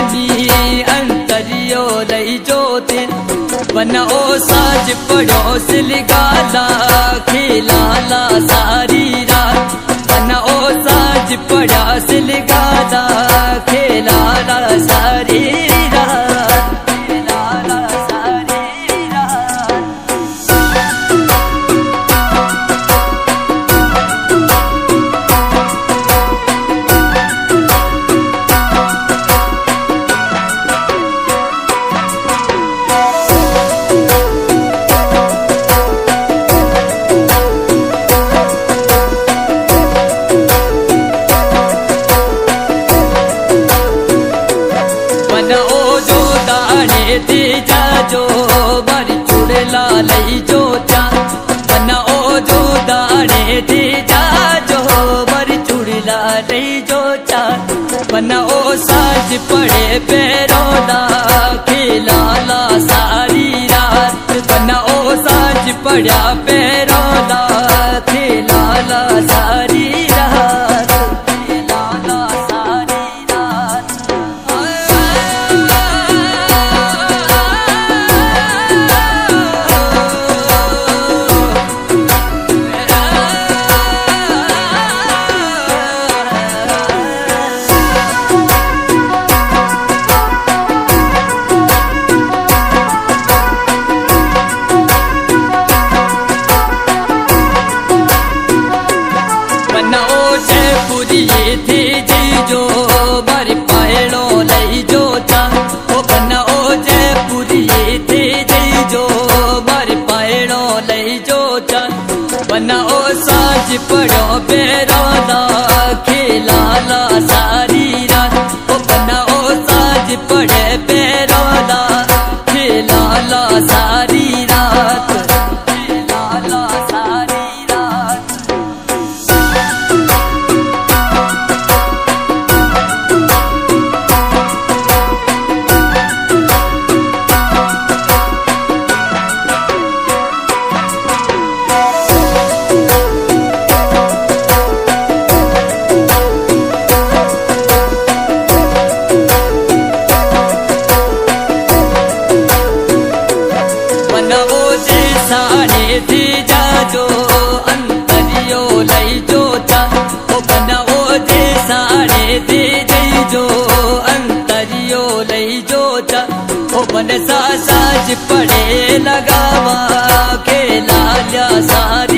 मी अंतरियो लई जोते बना ओ साज पड़ो सिलगाला खिलाला सारी रात बना ओ साज पड़ा सिलगाला खिलाला सारी रात खिलाला सारी रात। थी जाजो बारी चुड़ेला लई जो चा बना ओ जो दाने थी जाजो बारी चुड़ेला लई जो चा बना ओ साज पड़े पैरोला खिलाला सारी रात बना ओ साज पड़ा पैरोला खिलाला सारी रात खिलाला सारी रात। ये थी जीजो बारी पायलो लई जो चा ओ बना ओ जयपुरी ये थी जीजो बारी पायलो लई जो चा बना ओ साज पड़ो बेरोला खिलाला सारी रात ओ बना ओ साज पड़े बेरोला खिलाला सारी रात खिलाला सारी रात। थी जाजो अंतरियो लई जो चा ओ बना ओ जे साड़े थी जो अंतरियो लई जो चा ओ बन सा साज पड़े लगावा खेला सारी